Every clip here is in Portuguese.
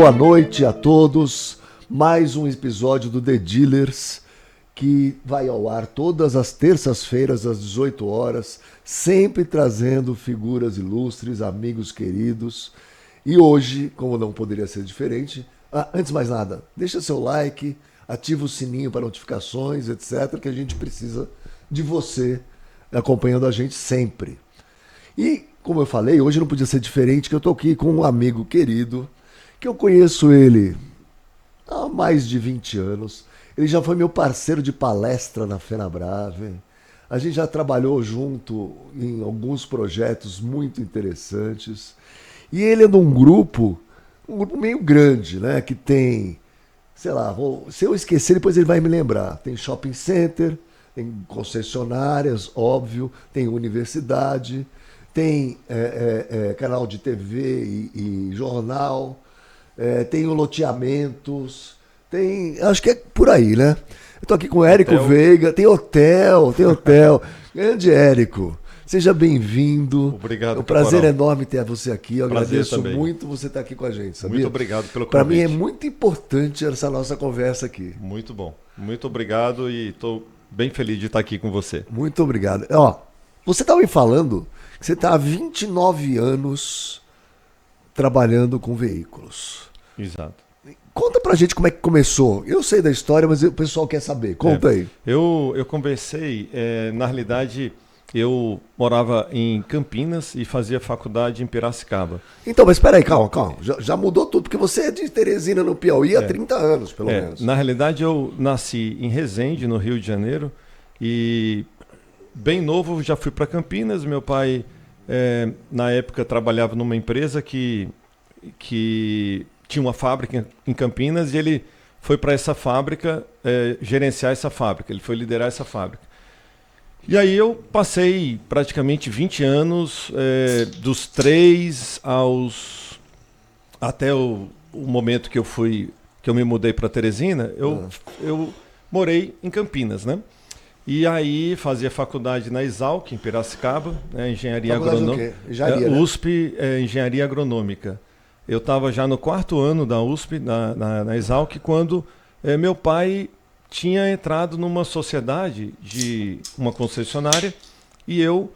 Boa noite a todos, mais um episódio do The Dealers, que vai ao ar todas as terças-feiras às 18 horas, sempre trazendo figuras ilustres, amigos queridos. E hoje, como não poderia ser diferente, antes de mais nada, deixa seu like, ativa o sininho para notificações, etc., que a gente precisa de você acompanhando a gente sempre. E, como eu falei, hoje não podia ser diferente, que eu estou aqui com um amigo querido, que eu conheço ele há mais de 20 anos. Ele já foi meu parceiro de palestra na FenaBrave. A gente já trabalhou junto em alguns projetos muito interessantes. E ele é de um grupo meio grande, né? Que tem, sei lá, se eu esquecer, depois ele vai me lembrar. Tem shopping center, tem concessionárias, óbvio, tem universidade, tem canal de TV e jornal, tem loteamentos, tem, acho que é por aí, né? Eu tô aqui com o Érico Veiga, tem hotel. Grande Érico, seja bem-vindo. Obrigado, é um prazer enorme ter você aqui. Eu agradeço também. muito você estar aqui com a gente, sabia? Muito obrigado pelo convite. Para mim é muito importante essa nossa conversa aqui. Muito bom. Muito obrigado e estou bem feliz de estar aqui com você. Muito obrigado. Ó, você estava me falando que você está há 29 anos trabalhando com veículos. Exato. Conta pra gente como é que começou. Eu sei da história, mas o pessoal quer saber. Conta aí. Eu comecei, na realidade, eu morava em Campinas e fazia faculdade em Piracicaba. Então, mas espera aí, calma. Já mudou tudo, porque você é de Teresina, no Piauí, há 30 anos, pelo menos. Na realidade, eu nasci em Resende, no Rio de Janeiro, e bem novo já fui para Campinas. Meu pai, na época, trabalhava numa empresa que tinha uma fábrica em Campinas, e ele foi para essa fábrica gerenciar essa fábrica, ele foi liderar essa fábrica. E aí eu passei praticamente 20 anos, dos 3 até o momento que eu me mudei para Teresina, eu morei em Campinas, né? E aí fazia faculdade na Exalc, em Piracicaba, engenharia agronômica. USP, engenharia agronômica. Eu estava já no 4º ano da USP, na Exalc, quando meu pai tinha entrado numa sociedade de uma concessionária, e eu,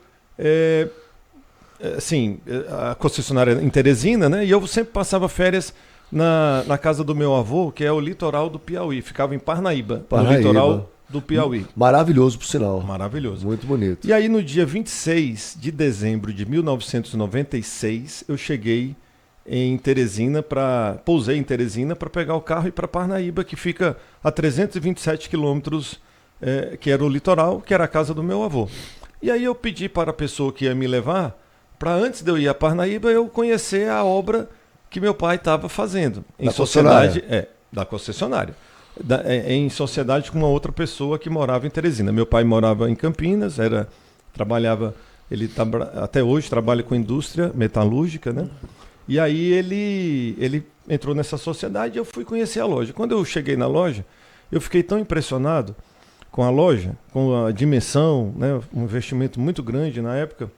a concessionária em Teresina, né? E eu sempre passava férias na casa do meu avô, que é o litoral do Piauí, ficava em Parnaíba. No litoral do Piauí. Maravilhoso, por sinal. Maravilhoso. Muito bonito. E aí, no dia 26 de dezembro de 1996, eu cheguei em Teresina, pousei em Teresina para pegar o carro e ir para Parnaíba, que fica a 327 quilômetros, que era o litoral, que era a casa do meu avô. E aí eu pedi para a pessoa que ia me levar, para antes de eu ir a Parnaíba, eu conhecer a obra que meu pai estava fazendo. Em sociedade, da concessionária. Em sociedade com uma outra pessoa que morava em Teresina. Meu pai morava em Campinas, até hoje trabalha com indústria metalúrgica, né? E aí ele entrou nessa sociedade e eu fui conhecer a loja. Quando eu cheguei na loja, eu fiquei tão impressionado com a loja, com a dimensão, né? Um investimento muito grande na época.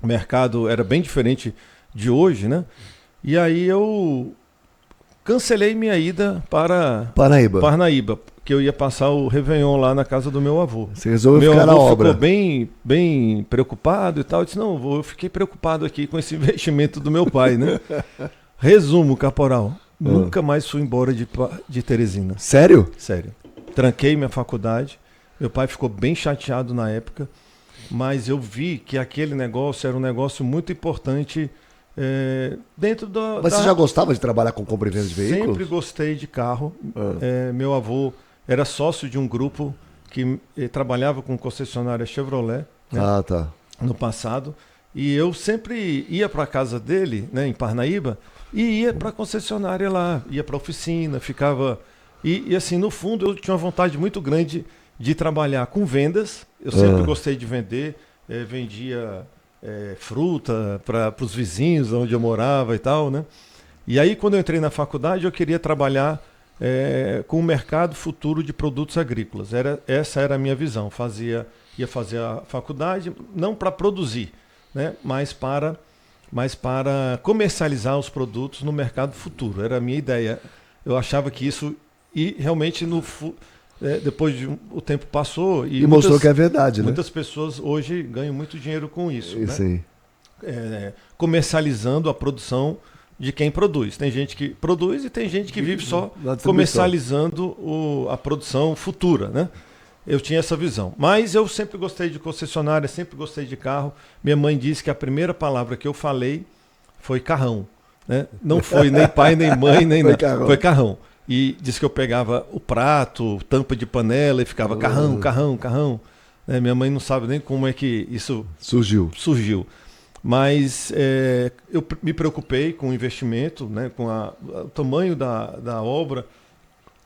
O mercado era bem diferente de hoje, né? E aí eu cancelei minha ida para Parnaíba, que eu ia passar o Réveillon lá na casa do meu avô. Você resolveu ficar na obra. Meu avô ficou bem preocupado e tal. Eu disse, não, eu fiquei preocupado aqui com esse investimento do meu pai, né? Resumo, caporal, nunca mais fui embora de Teresina. Sério? Sério. Tranquei minha faculdade. Meu pai ficou bem chateado na época, mas eu vi que aquele negócio era um negócio muito importante dentro da... Mas você já gostava de trabalhar com compra e venda de veículos? Sempre gostei de carro. Meu avô era sócio de um grupo que trabalhava com concessionária Chevrolet, né, no passado. E eu sempre ia para a casa dele, né, em Parnaíba, e ia para a concessionária lá, ia para a oficina, ficava... E assim, no fundo, eu tinha uma vontade muito grande de trabalhar com vendas. Eu sempre gostei de vender, vendia fruta para os vizinhos onde eu morava e tal, né? E aí, quando eu entrei na faculdade, eu queria trabalhar com o mercado futuro de produtos agrícolas. Essa era a minha visão. Ia fazer a faculdade, não para produzir, né, mas para mas para comercializar os produtos no mercado futuro. Era a minha ideia. Eu achava que isso, e realmente depois o tempo passou e mostrou que é verdade, né? Muitas pessoas hoje ganham muito dinheiro com isso, né? Sim. Comercializando a produção de quem produz. Tem gente que produz e tem gente que vive só comercializando a produção futura, né? Eu tinha essa visão. Mas eu sempre gostei de concessionária, sempre gostei de carro. Minha mãe disse que a primeira palavra que eu falei foi carrão, né? Não foi nem pai, nem mãe, nem nada. Carrão. Foi carrão. E disse que eu pegava o prato, tampa de panela e ficava carrão, carrão, carrão. Minha mãe não sabe nem como é que isso surgiu. Mas eu me preocupei com o investimento, né, com o tamanho da obra,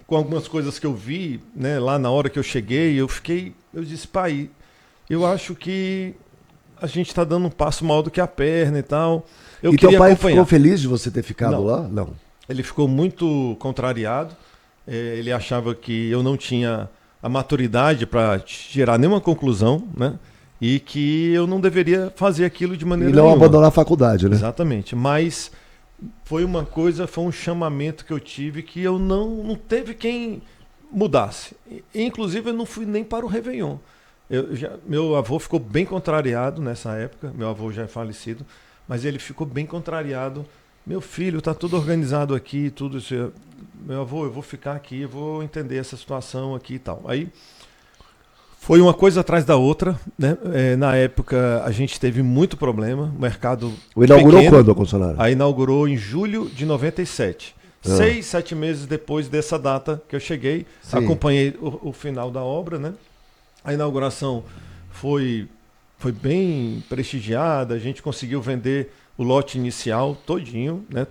com algumas coisas que eu vi, né, lá na hora que eu cheguei, eu disse, pai, eu acho que a gente está dando um passo maior do que a perna e tal. E teu pai ficou feliz de você ter ficado lá? Não. Ele ficou muito contrariado, ele achava que eu não tinha a maturidade para tirar nenhuma conclusão, né? E que eu não deveria fazer aquilo de maneira nenhuma. E não abandonar a faculdade, né? Exatamente. Mas foi um chamamento que eu tive que eu não teve quem mudasse. Inclusive, eu não fui nem para o Réveillon. Meu avô ficou bem contrariado nessa época. Meu avô já é falecido, mas ele ficou bem contrariado. Meu filho, está tudo organizado aqui, tudo isso. Meu avô, eu vou ficar aqui, eu vou entender essa situação aqui e tal. Aí foi uma coisa atrás da outra, né? Na época a gente teve muito problema, o mercado inaugurou pequeno, quando a concessionária? Aí inaugurou em julho de 97. 6, 7 meses depois dessa data que eu cheguei, acompanhei o final da obra, né? A inauguração foi bem prestigiada, a gente conseguiu vender o lote inicial todinho, né?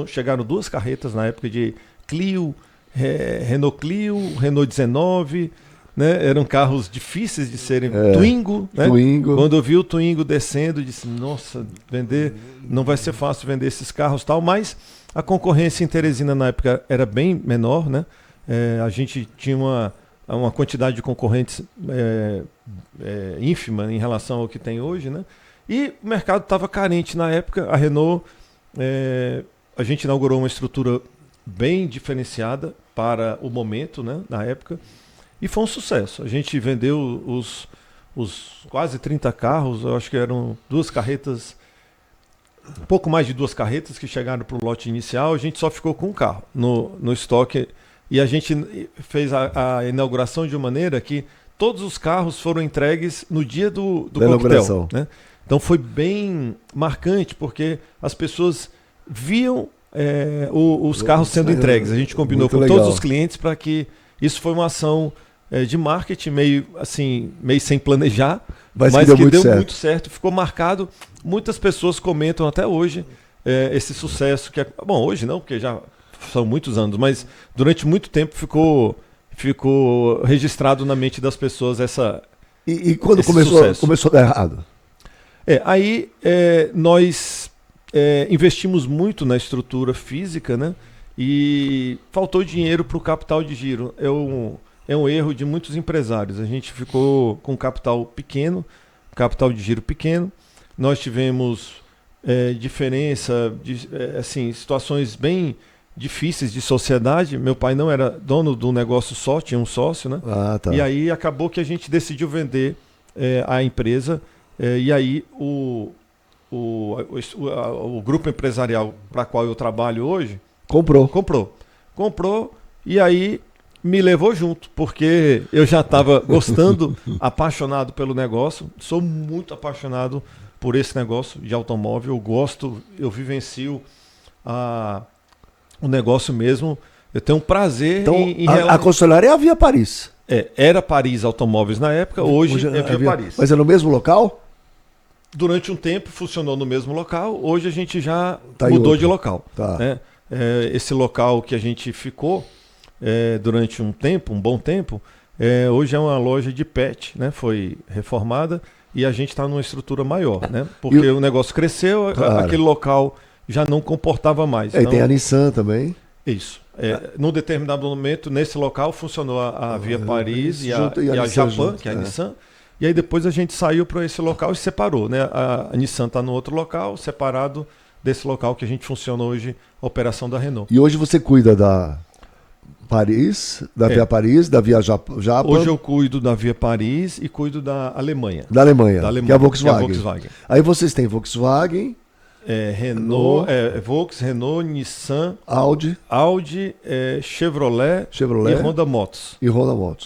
Chegaram 2 carretas na época de Clio, Renault Clio, Renault 19, né? Eram carros difíceis de serem. Twingo, né? Twingo. Quando eu vi o Twingo descendo, disse, nossa, não vai ser fácil vender esses carros tal, mas a concorrência em Teresina na época era bem menor, né? A gente tinha uma quantidade de concorrentes ínfima em relação ao que tem hoje, né? E o mercado estava carente na época. A Renault, a gente inaugurou uma estrutura bem diferenciada para o momento, né, na época, e foi um sucesso. A gente vendeu os quase 30 carros, eu acho que eram 2 carretas, um pouco mais de 2 carretas que chegaram para o lote inicial. A gente só ficou com um carro no estoque, e a gente fez a inauguração de uma maneira que todos os carros foram entregues no dia do coquetel, né? Então foi bem marcante, porque as pessoas viam os carros sendo entregues. A gente combinou com todos os clientes para que isso foi uma ação de marketing meio sem planejar, mas que deu muito certo. Ficou marcado. Muitas pessoas comentam até hoje esse sucesso. Bom, hoje não, porque já são muitos anos, mas durante muito tempo ficou registrado na mente das pessoas E quando começou a dar errado? Aí nós investimos muito na estrutura física, né? E faltou dinheiro para o capital de giro. É um erro de muitos empresários. A gente ficou com capital pequeno, capital de giro pequeno. Nós tivemos diferença, situações bem difíceis de sociedade. Meu pai não era dono do negócio só, tinha um sócio, né? Tá. E aí acabou que a gente decidiu vender a empresa. E aí o grupo empresarial para qual eu trabalho hoje comprou e aí me levou junto, porque eu já estava gostando, apaixonado pelo negócio. Sou muito apaixonado por esse negócio de automóvel. Eu gosto, eu vivencio o negócio mesmo. Eu tenho um prazer então, a concessionária é a Via Paris. Era Paris Automóveis na época, hoje é Via Paris. Mas é no mesmo local? Durante um tempo funcionou no mesmo local, hoje a gente já mudou de local. Tá. Né? Esse local que a gente ficou durante um bom tempo, hoje é uma loja de pet, né? Foi reformada e a gente está numa estrutura maior, né? Porque o negócio cresceu, claro, aquele local já não comportava mais. E tem a Nissan também. Isso. Num determinado momento, nesse local, funcionou a Via Paris e a Japan, que é a Nissan. E aí depois a gente saiu para esse local e separou, né? A Nissan está no outro local, separado desse local que a gente funciona hoje, a operação da Renault. E hoje você cuida da Paris, da Via Paris, da Via Japa? Hoje eu cuido da Via Paris e cuido da Alemanha. Da Alemanha, que é a Volkswagen. Volkswagen. Aí vocês têm Volkswagen, Renault, Renault, Nissan, Audi, Chevrolet e Honda Motos.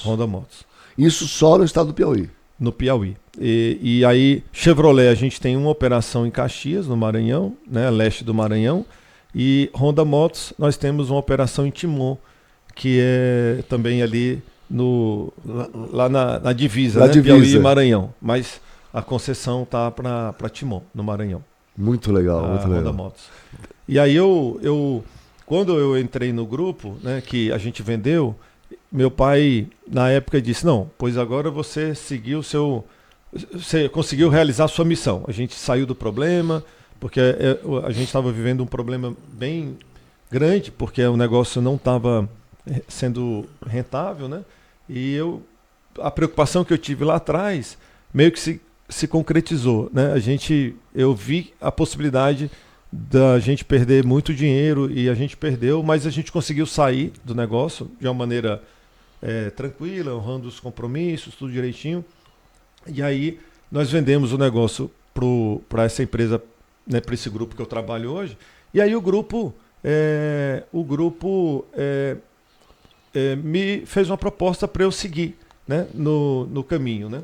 Honda Motos. Isso só no estado do Piauí. No Piauí. E aí, Chevrolet, a gente tem uma operação em Caxias, no Maranhão, né, leste do Maranhão. E Honda Motos, nós temos uma operação em Timon, que é também ali lá na divisa, né? Piauí e Maranhão. Mas a concessão tá para Timon, no Maranhão. Muito legal, muito legal. Honda Motos. E aí quando eu entrei no grupo, né, que a gente vendeu, meu pai na época disse: não, pois agora você conseguiu realizar a sua missão. A gente saiu do problema, porque a gente estava vivendo um problema bem grande, porque o negócio não estava sendo rentável, né? E a preocupação que eu tive lá atrás meio que se concretizou, né? Eu vi a possibilidade da gente perder muito dinheiro e a gente perdeu, mas a gente conseguiu sair do negócio de uma maneira tranquila, honrando os compromissos, tudo direitinho. E aí nós vendemos o negócio para essa empresa, né, para esse grupo que eu trabalho hoje. E aí o grupo me fez uma proposta para eu seguir, né, no caminho, né?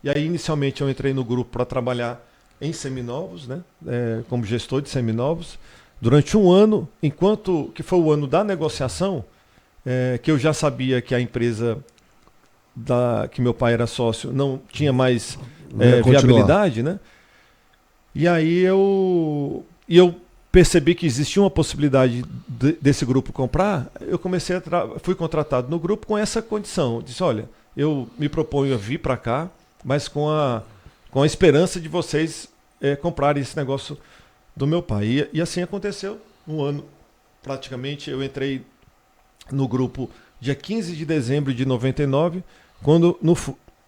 E aí inicialmente eu entrei no grupo para trabalhar em seminovos, né, como gestor de seminovos, durante um ano, que foi o ano da negociação, que eu já sabia que a empresa que meu pai era sócio não tinha mais viabilidade, né? E aí eu percebi que existia uma possibilidade desse grupo comprar. Eu fui contratado no grupo com essa condição. Disse: olha, eu me proponho a vir para cá, mas com a esperança de vocês comprarem esse negócio do meu pai. E assim aconteceu. Um ano, praticamente, eu entrei no grupo dia 15 de dezembro de 99, quando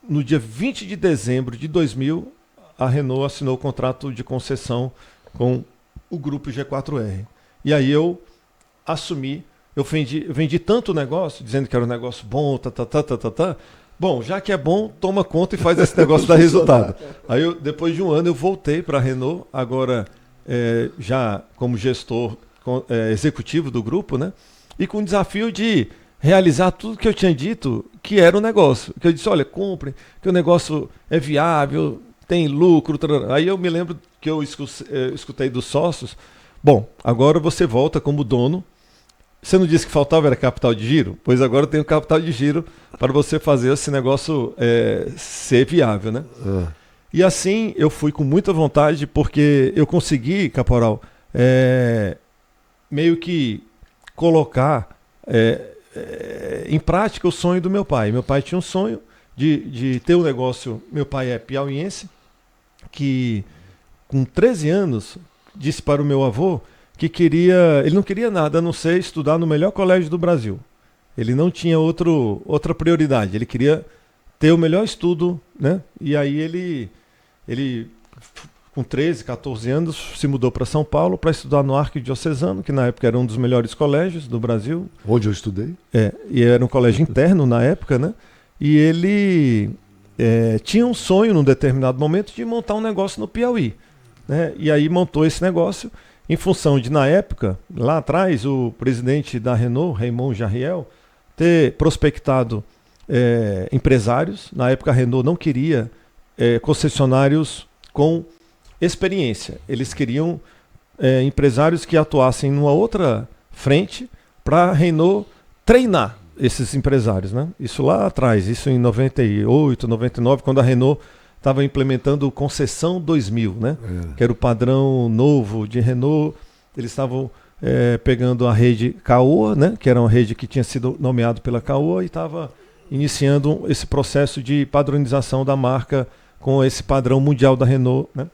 no dia 20 de dezembro de 2000, a Renault assinou o contrato de concessão com o grupo G4R. E aí eu assumi, eu vendi tanto negócio, dizendo que era um negócio bom, Bom, já que é bom, toma conta e faz esse negócio dar resultado. Aí depois de um ano eu voltei para a Renault, agora já como gestor executivo do grupo, né? E com o desafio de realizar tudo que eu tinha dito que era um negócio. Que eu disse: olha, compre, que o negócio é viável, tem lucro. Aí eu me lembro que eu escutei dos sócios: bom, agora você volta como dono. Você não disse que faltava era capital de giro? Pois agora eu tenho capital de giro para você fazer esse negócio ser viável, né? E assim eu fui com muita vontade, porque eu consegui, Caporal, meio que colocar em prática o sonho do meu pai. Meu pai tinha um sonho de ter um negócio. Meu pai é piauiense, que com 13 anos disse para o meu avô que ele não queria nada a não ser estudar no melhor colégio do Brasil. Ele não tinha outra prioridade, ele queria ter o melhor estudo, né? E aí ele com 13, 14 anos, se mudou para São Paulo para estudar no Arquidiocesano, que na época era um dos melhores colégios do Brasil. Onde eu estudei? E era um colégio interno na época, né? E ele tinha um sonho, num determinado momento, de montar um negócio no Piauí, né? E aí montou esse negócio em função de, na época, lá atrás, o presidente da Renault, Raymond Jarriel, ter prospectado empresários. Na época a Renault não queria concessionários com experiência. Eles queriam empresários que atuassem numa outra frente para a Renault treinar esses empresários, né? Isso lá atrás, isso em 98, 99, quando a Renault estava implementando o Concessão 2000, né? Que era o padrão novo de Renault. Eles estavam pegando a rede Caoa, né? Que era uma rede que tinha sido nomeada pela Caoa, e estava iniciando esse processo de padronização da marca com esse padrão mundial da Renault, né?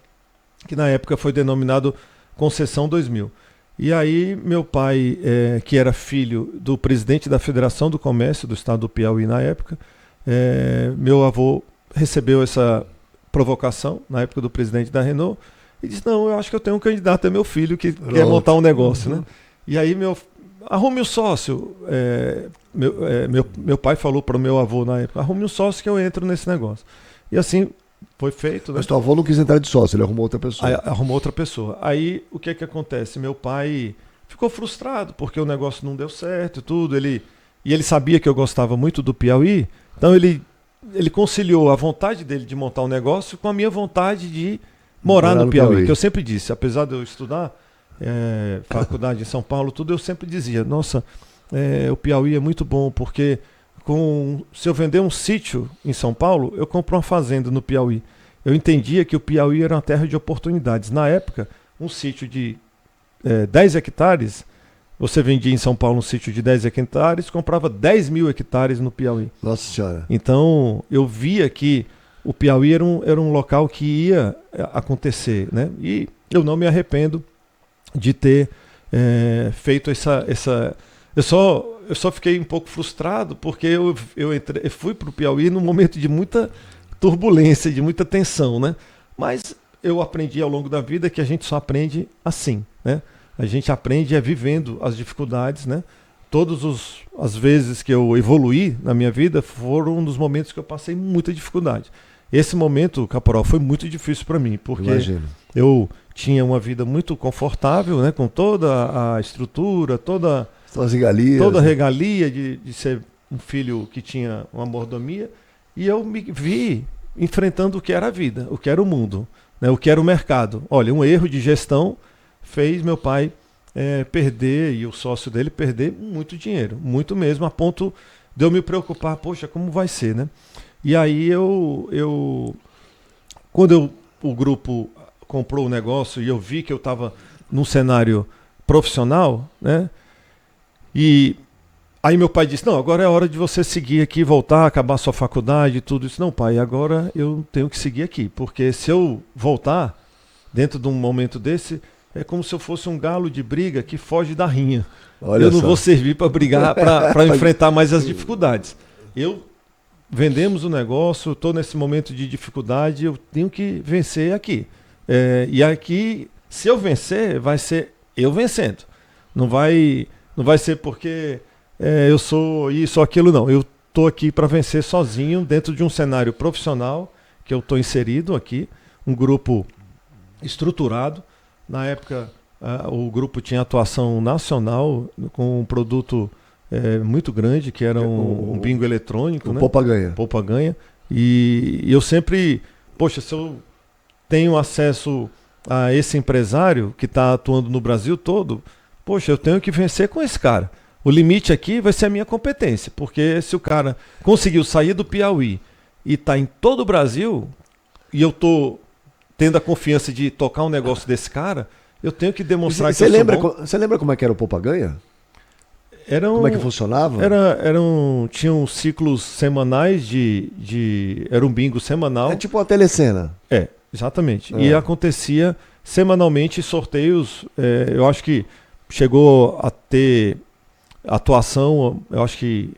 Que na época foi denominado Concessão 2000. E aí meu pai, que era filho do presidente da Federação do Comércio do estado do Piauí na época, meu avô recebeu essa provocação na época do presidente da Renault e disse, não, eu acho que eu tenho um candidato, é meu filho que quer montar um negócio, né? E aí arrume um sócio. Meu pai falou para o meu avô na época, arrume um sócio que eu entro nesse negócio. E assim foi feito. Né? Mas teu avô não quis entrar de sócio, ele arrumou outra pessoa. Aí, arrumou outra pessoa. Aí o que acontece? Meu pai ficou frustrado porque o negócio não deu certo e tudo. E ele sabia que eu gostava muito do Piauí, então ele conciliou a vontade dele de montar um negócio com a minha vontade de morar no Piauí. Que eu sempre disse, apesar de eu estudar faculdade em São Paulo, tudo, eu sempre dizia, nossa, o Piauí é muito bom, porque se eu vender um sítio em São Paulo, eu compro uma fazenda no Piauí. Eu entendia que o Piauí era uma terra de oportunidades. Na época, um sítio de 10 hectares, você vendia em São Paulo um sítio de 10 hectares, comprava 10 mil hectares no Piauí. Nossa Senhora. Então, eu via que o Piauí era um local que ia acontecer, né? E eu não me arrependo de ter feito essa... Eu só fiquei um pouco frustrado porque eu fui para o Piauí num momento de muita turbulência, de muita tensão, né? Mas eu aprendi ao longo da vida que a gente só aprende assim, né? A gente aprende vivendo as dificuldades, né? Todas as vezes que eu evoluí na minha vida foram nos momentos que eu passei muita dificuldade. Esse momento, Caporal, foi muito difícil para mim, porque eu tinha uma vida muito confortável, né? Com toda a estrutura, toda a regalia de ser um filho que tinha uma mordomia, e eu me vi enfrentando o que era a vida, o que era o mundo, né? O que era o mercado. Olha, um erro de gestão fez meu pai perder, e o sócio dele perder muito dinheiro, muito mesmo, a ponto de eu me preocupar, poxa, como vai ser, né? E aí quando o grupo comprou o negócio e eu vi que eu estava num cenário profissional, né? E aí meu pai disse, não, agora é hora de você seguir aqui, voltar, acabar sua faculdade e tudo isso. Não, pai, agora eu tenho que seguir aqui, porque se eu voltar dentro de um momento desse, é como se eu fosse um galo de briga que foge da rinha. Olha, eu não vou servir para brigar, para enfrentar mais as dificuldades. Vendemos o negócio, estou nesse momento de dificuldade, eu tenho que vencer aqui. E aqui, se eu vencer, vai ser eu vencendo. Não vai ser porque eu sou isso ou aquilo, não. Eu estou aqui para vencer sozinho, dentro de um cenário profissional, que eu estou inserido aqui, um grupo estruturado. Na época, o grupo tinha atuação nacional, com um produto muito grande, que era um bingo eletrônico. O né? Poupa-Ganha. E eu sempre, poxa, se eu tenho acesso a esse empresário que está atuando no Brasil todo, poxa, eu tenho que vencer com esse cara. O limite aqui vai ser a minha competência, porque se o cara conseguiu sair do Piauí e está em todo o Brasil, e eu estou tendo a confiança de tocar um negócio desse cara, eu tenho que demonstrar que eu sou bom. Você lembra como é que era o Poupa-Ganha? Como é que funcionava? Tinham ciclos semanais era um bingo semanal. É tipo uma telecena. Exatamente. E acontecia semanalmente sorteios. Eu acho que chegou a ter atuação, eu acho que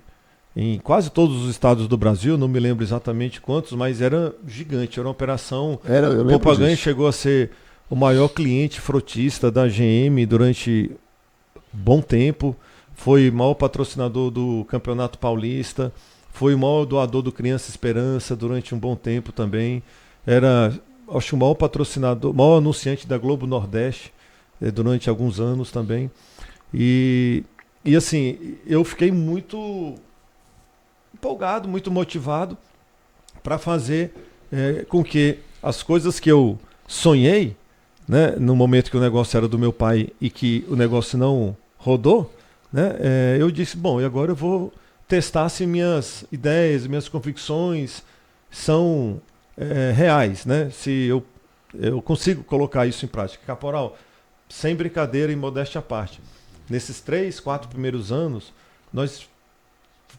em quase todos os estados do Brasil, não me lembro exatamente quantos, mas era gigante, era uma operação. O Poupa-Ganha chegou a ser o maior cliente frotista da GM durante bom tempo. Foi o maior patrocinador do Campeonato Paulista, foi o maior doador do Criança Esperança durante um bom tempo também. Era, acho, o maior patrocinador, o maior anunciante da Globo Nordeste durante alguns anos também. E assim, eu fiquei muito empolgado, muito motivado para fazer com que as coisas que eu sonhei, né, no momento que o negócio era do meu pai e que o negócio não rodou, né, eu disse, bom, e agora eu vou testar se minhas ideias, minhas convicções são reais, né? Se eu consigo colocar isso em prática. Caporal, sem brincadeira e modéstia à parte, nesses 3, 4 primeiros anos, nós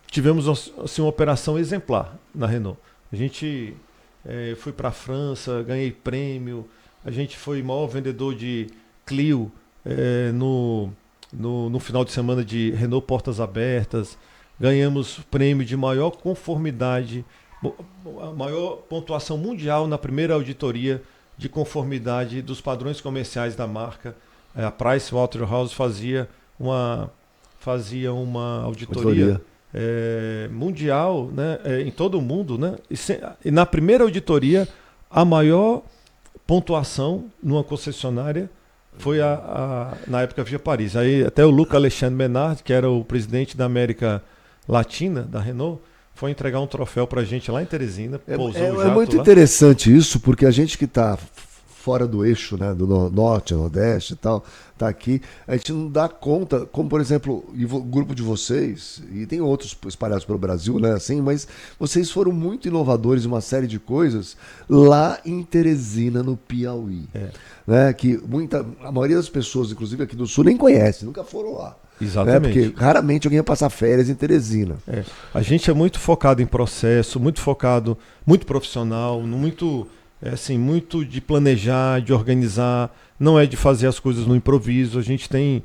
tivemos assim, uma operação exemplar na Renault. A gente foi para a França, ganhei prêmio, a gente foi o maior vendedor de Clio no final de semana de Renault Portas Abertas, ganhamos prêmio de maior conformidade a maior pontuação mundial na primeira auditoria de conformidade dos padrões comerciais da marca. A Pricewaterhouse fazia uma auditoria mundial, né, em todo o mundo, né, e na primeira auditoria a maior pontuação numa concessionária foi na época Via Paris. Aí até o Luca Alexandre Menard, que era o presidente da América Latina da Renault, foi entregar um troféu pra gente lá em Teresina. É muito interessante isso, porque a gente que está fora do eixo, né, do norte, nordeste e tal, tá aqui, a gente não dá conta, como por exemplo, o grupo de vocês, e tem outros espalhados pelo Brasil, né, assim, mas vocês foram muito inovadores em uma série de coisas lá em Teresina, no Piauí. Né, que a maioria das pessoas, inclusive aqui do Sul, nem conhece, nunca foram lá. Exatamente. Né, porque raramente alguém ia passar férias em Teresina. A gente é muito focado em processo, muito focado, muito profissional, muito de planejar, de organizar, não é de fazer as coisas no improviso. A gente tem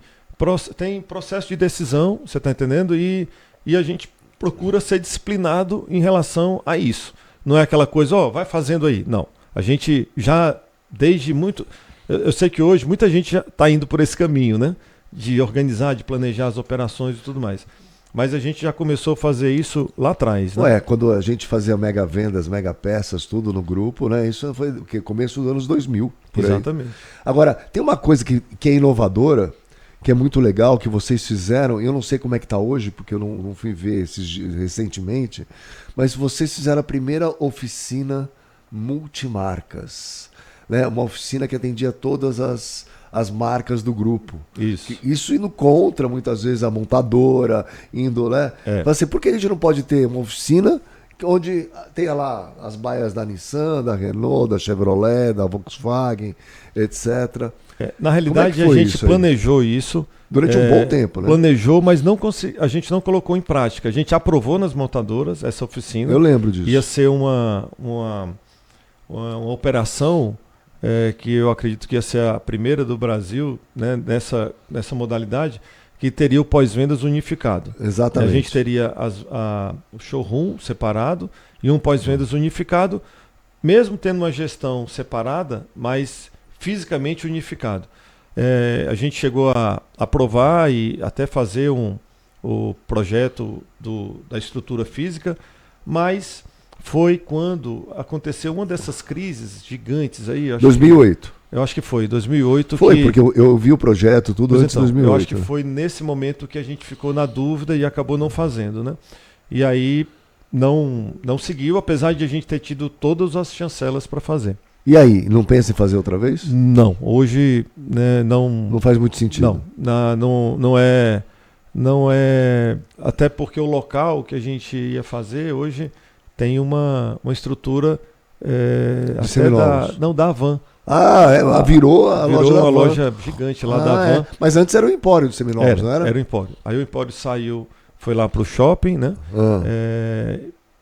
processo de decisão, você está entendendo? E a gente procura ser disciplinado em relação a isso. Não é aquela coisa, vai fazendo aí. Não. A gente já, desde muito... Eu sei que hoje muita gente já está indo por esse caminho, né? De organizar, de planejar as operações e tudo mais. Mas a gente já começou a fazer isso lá atrás, né? Quando a gente fazia mega vendas, mega peças, tudo no grupo, né? Isso foi o começo dos anos 2000. Exatamente. Aí. Agora, tem uma coisa que é inovadora, que é muito legal, que vocês fizeram, eu não sei como é que está hoje, porque eu não fui ver recentemente, mas vocês fizeram a primeira oficina multimarcas, né? Uma oficina que atendia todas as marcas do grupo. Isso indo contra, muitas vezes, a montadora, indo, né? Assim, por que a gente não pode ter uma oficina onde tenha lá as baias da Nissan, da Renault, da Chevrolet, da Volkswagen, etc. Na realidade, a gente planejou isso. Durante um bom tempo, né? Planejou, mas a gente não colocou em prática. A gente aprovou nas montadoras essa oficina. Eu lembro disso. Ia ser uma operação... que eu acredito que ia ser a primeira do Brasil, né, nessa modalidade, que teria o pós-vendas unificado. Exatamente. A gente teria o showroom separado e um pós-vendas unificado, mesmo tendo uma gestão separada, mas fisicamente unificado. A gente chegou a aprovar e até fazer o projeto da estrutura física, mas... foi quando aconteceu uma dessas crises gigantes aí. 2008. Eu acho que foi, 2008. Porque eu vi o projeto tudo antes de 2008. Eu acho que foi nesse momento que a gente ficou na dúvida e acabou não fazendo, né? E aí não seguiu, apesar de a gente ter tido todas as chancelas para fazer. E aí, não pensa em fazer outra vez? Não, hoje, né, não faz muito sentido. Não é, até porque o local que a gente ia fazer hoje tem uma estrutura da Havan. Virou a loja da Havan. Uma loja gigante lá da Havan. Mas antes era o Empório de Seminovos, não era? Era o Empório. Aí o Empório saiu, foi lá para o shopping, né?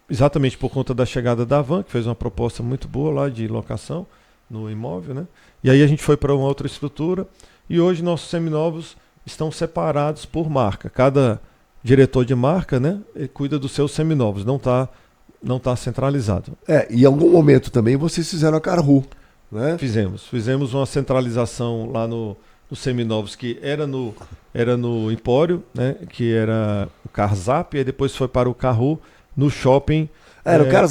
Exatamente por conta da chegada da Havan, que fez uma proposta muito boa lá de locação no imóvel, né? E aí a gente foi para uma outra estrutura e hoje nossos seminovos estão separados por marca. Cada diretor de marca, né, cuida dos seus seminovos, não está centralizado. E em algum momento também vocês fizeram a Carru, né? Fizemos uma centralização lá no Seminovos, que era no Empório, né? Que era o Carzap, e depois foi para o Carru, no shopping.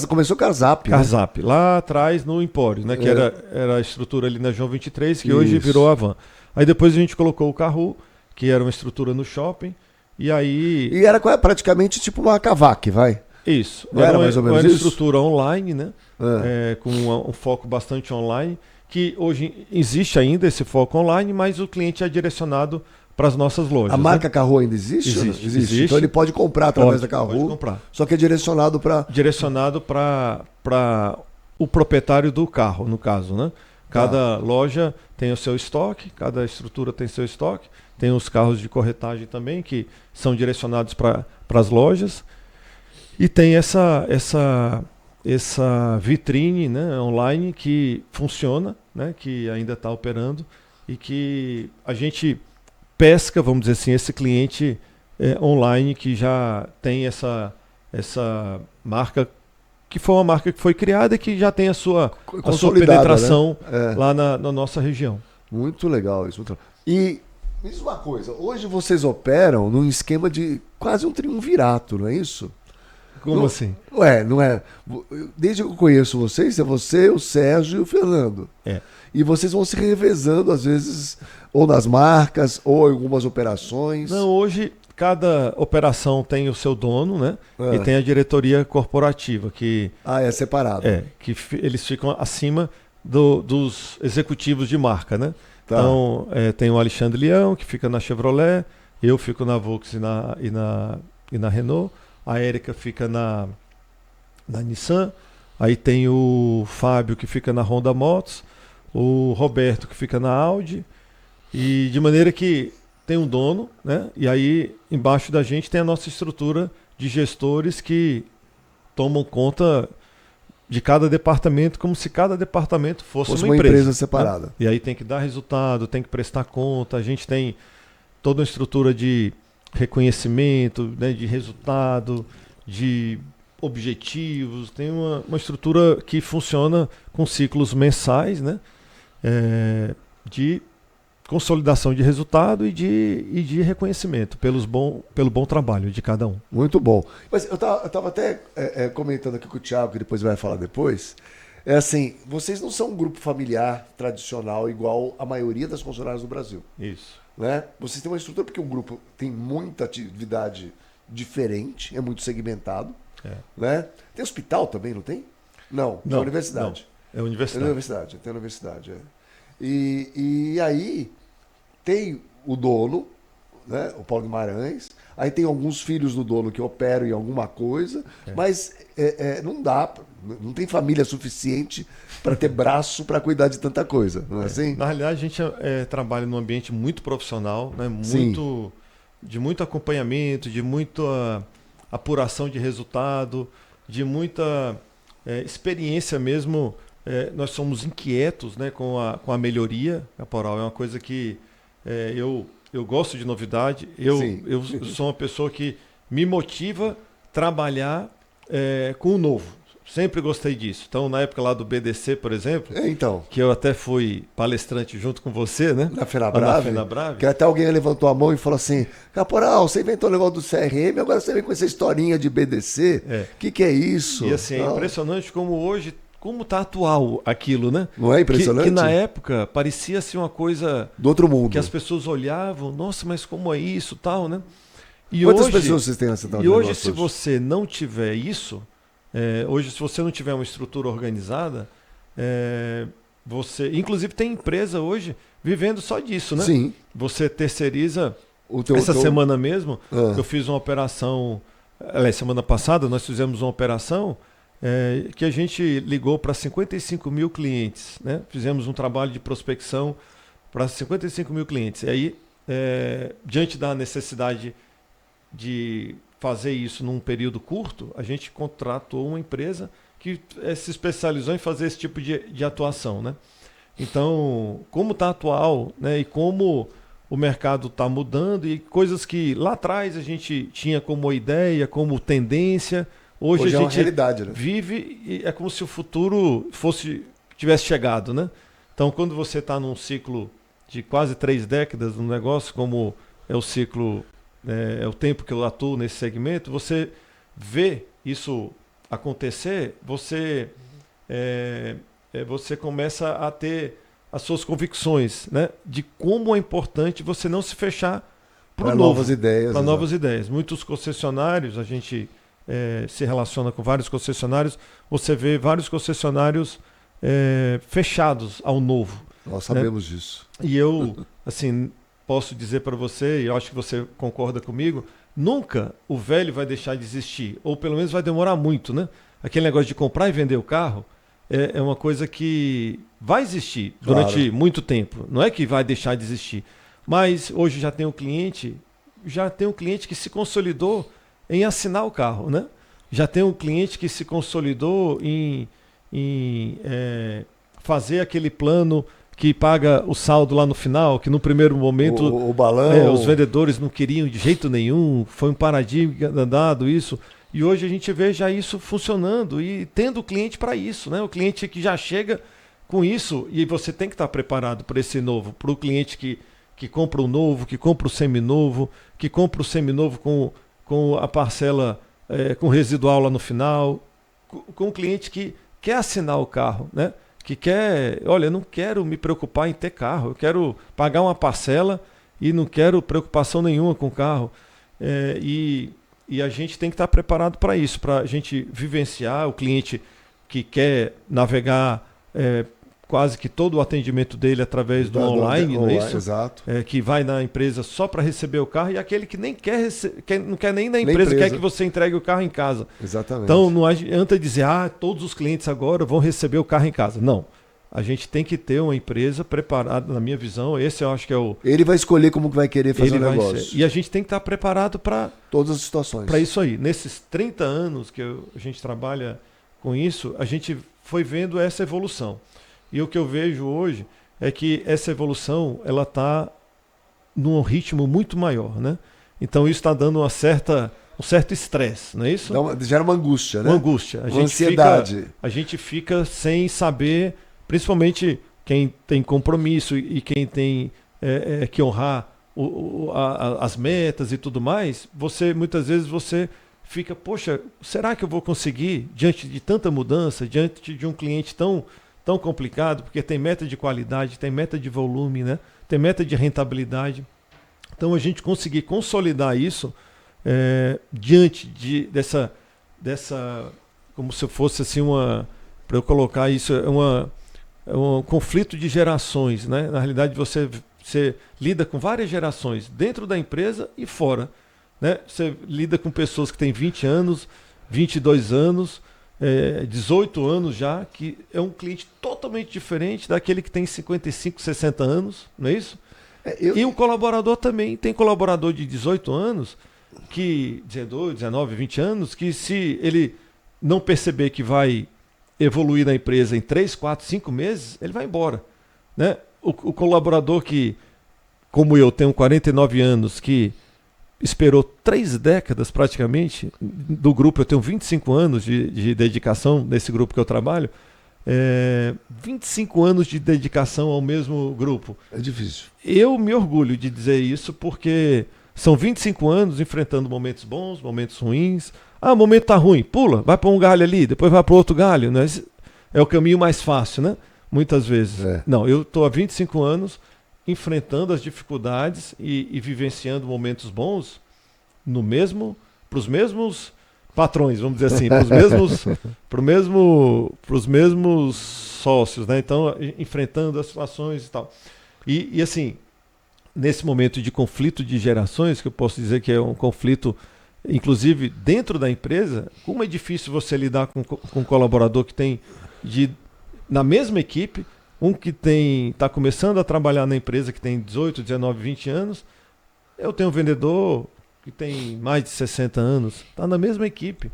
Começou o Carzap. Carzap, né? Lá atrás no Empório, né? Que era a estrutura ali na João 23, que hoje virou a Havan. Aí depois a gente colocou o Carru, que era uma estrutura no shopping, e aí... E era praticamente tipo uma Cavac, vai? Isso. Era mais ou menos uma isso? Estrutura online, né? Com um foco bastante online, que hoje existe ainda esse foco online, mas o cliente é direcionado para as nossas lojas. A marca Carru ainda existe? Existe. Então ele pode comprar através da Carru, pode comprar. Só que é direcionado para... Direcionado para o proprietário do carro, no caso, né? Cada loja tem o seu estoque, cada estrutura tem seu estoque, tem os carros de corretagem também, que são direcionados para as lojas. E tem essa vitrine, né, online que funciona, né, que ainda está operando e que a gente pesca, vamos dizer assim, esse cliente online que já tem essa marca que foi uma marca que foi criada e que já tem a sua penetração, né? Lá na nossa região. Muito legal isso. E me diz uma coisa, hoje vocês operam num esquema de quase um triunvirato, não é isso? Como assim? Não é. Desde que eu conheço vocês, é você, o Sérgio e o Fernando. E vocês vão se revezando, às vezes, ou nas marcas, ou em algumas operações. Não, hoje cada operação tem o seu dono, né? E tem a diretoria corporativa, que... é separado. Que eles ficam acima dos executivos de marca, né? Tá. Então, tem o Alexandre Leão, que fica na Chevrolet, eu fico na Volks e na Renault, a Érica fica na Nissan, aí tem o Fábio, que fica na Honda Motos, o Roberto, que fica na Audi, e de maneira que tem um dono, né? E aí embaixo da gente tem a nossa estrutura de gestores que tomam conta de cada departamento, como se cada departamento fosse uma empresa separada. Né? E aí tem que dar resultado, tem que prestar conta, a gente tem toda uma estrutura de reconhecimento, né, de resultado, de objetivos, tem uma estrutura que funciona com ciclos mensais, né, de consolidação de resultado e de reconhecimento pelo bom trabalho de cada um. Muito bom. Mas eu estava até comentando aqui com o Thiago, que depois vai falar depois, assim, vocês não são um grupo familiar tradicional igual a maioria das concessionárias do Brasil. Isso. Né? Vocês têm uma estrutura porque o grupo tem muita atividade diferente, é muito segmentado. Né? Tem hospital também, não tem? Não, é universidade. Não, é universidade. Tem universidade. E aí tem o dono, né, o Paulo Guimarães, aí tem alguns filhos do dono que operam em alguma coisa, mas não dá, não tem família suficiente para ter braço para cuidar de tanta coisa, não é assim? Na realidade, a gente trabalha num ambiente muito profissional, né, de muito acompanhamento, de muita apuração de resultado, de muita experiência mesmo. Nós somos inquietos, né, com a melhoria corporal. É uma coisa que eu gosto de novidade. Eu sou uma pessoa que me motiva a trabalhar com o novo. Sempre gostei disso. Então, na época lá do BDC, por exemplo, que eu até fui palestrante junto com você, né? Na FenaBrave. Que até alguém levantou a mão e falou assim: Caporal, você inventou o negócio do CRM, agora você vem com essa historinha de BDC. Que é isso? E assim, é impressionante como hoje, como está atual aquilo, né? Não é impressionante? Que na época parecia assim uma coisa do outro mundo. Que as pessoas olhavam, nossa, mas como é isso, tal, né? Quantas pessoas vocês têm nessa tal de negócio? E hoje, se você não tiver isso, hoje, se você não tiver uma estrutura organizada, você... Inclusive, tem empresa hoje vivendo só disso, né? Sim. Você terceiriza... Essa semana mesmo, eu fiz uma operação... Semana passada, nós fizemos uma operação que a gente ligou para 55 mil clientes, né? Fizemos um trabalho de prospecção para 55 mil clientes. E aí, diante da necessidade de fazer isso num período curto, a gente contratou uma empresa que se especializou em fazer esse tipo de atuação, né? Então, como está atual, né, e como o mercado está mudando e coisas que lá atrás a gente tinha como ideia, como tendência, hoje a gente realidade, né? Vive e é como se o futuro tivesse chegado, né? Então, quando você está num ciclo de quase 3 décadas no negócio, como é o ciclo... é o tempo que eu atuo nesse segmento, você vê isso acontecer, você começa a ter as suas convicções, né, de como é importante você não se fechar para novas ideias. Para novas ideias. Muitos concessionários, a gente se relaciona com vários concessionários, você vê vários concessionários fechados ao novo. Nós sabemos disso. E eu, assim... posso dizer para você, e eu acho que você concorda comigo, nunca o velho vai deixar de existir, ou pelo menos vai demorar muito, né? Aquele negócio de comprar e vender o carro é uma coisa que vai existir durante muito tempo. Não é que vai deixar de existir. Mas hoje já tem um cliente que se consolidou em assinar o carro, né? Já tem um cliente que se consolidou em fazer aquele plano que paga o saldo lá no final, que no primeiro momento o balão, os vendedores não queriam de jeito nenhum, foi um paradigma dado isso, E hoje a gente vê já isso funcionando e tendo o cliente para isso, né? O cliente que já chega com isso, e você tem que estar preparado para esse novo, para o cliente que compra o novo, que compra o seminovo, que compra o seminovo com a parcela com residual lá no final, com o cliente que quer assinar o carro, né? Que quer, olha, eu não quero me preocupar em ter carro, eu quero pagar uma parcela e não quero preocupação nenhuma com o carro. E a gente tem que estar preparado para isso, para a gente vivenciar o cliente que quer navegar quase que todo o atendimento dele através do online, não é isso? Exato. Que vai na empresa só para receber o carro, e aquele que nem não quer nem na empresa, quer que você entregue o carro em casa. Exatamente. Então não adianta dizer, todos os clientes agora vão receber o carro em casa. Não. A gente tem que ter uma empresa preparada, na minha visão, esse eu acho que é o... Ele vai escolher como que vai querer fazer o negócio. E a gente tem que estar preparado para... todas as situações. Para isso aí. Nesses 30 anos que a gente trabalha com isso, a gente foi vendo essa evolução. E o que eu vejo hoje é que essa evolução ela está num ritmo muito maior, né? Então isso está dando um certo estresse, não é isso? Gera uma angústia, né? Uma angústia. Uma ansiedade. A gente fica sem saber, principalmente quem tem compromisso e quem tem que honrar as metas e tudo mais, muitas vezes você fica, poxa, será que eu vou conseguir, diante de tanta mudança, diante de um cliente tão complicado, porque tem meta de qualidade, tem meta de volume, né? Tem meta de rentabilidade. Então a gente conseguir consolidar isso diante dessa, como se fosse assim para eu colocar isso, um conflito de gerações, né? Na realidade você lida com várias gerações dentro da empresa e fora, né? Você lida com pessoas que têm 20 anos, 22 anos, 18 anos já, que é um cliente totalmente diferente daquele que tem 55, 60 anos, não é isso? E o colaborador também. Tem colaborador de 18 anos, 19, 20 anos, que se ele não perceber que vai evoluir na empresa em 3, 4, 5 meses, ele vai embora, né? O colaborador que, como eu, tenho 49 anos, que esperou 3 décadas praticamente, do grupo eu tenho 25 anos de dedicação nesse grupo que eu trabalho, 25 anos de dedicação ao mesmo grupo. É difícil. Eu me orgulho de dizer isso porque são 25 anos enfrentando momentos bons, momentos ruins. O momento tá ruim, pula, vai para um galho ali, depois vai para outro galho, né? É o caminho mais fácil, né? Muitas vezes. Não, eu estou há 25 anos enfrentando as dificuldades e vivenciando momentos bons para os mesmos patrões, vamos dizer assim, para os mesmos sócios, né? Então, enfrentando as situações e tal. E assim, nesse momento de conflito de gerações, que eu posso dizer que é um conflito, inclusive dentro da empresa, como é difícil você lidar com um colaborador que tem na mesma equipe, um que está começando a trabalhar na empresa, que tem 18, 19, 20 anos. Eu tenho um vendedor que tem mais de 60 anos, está na mesma equipe,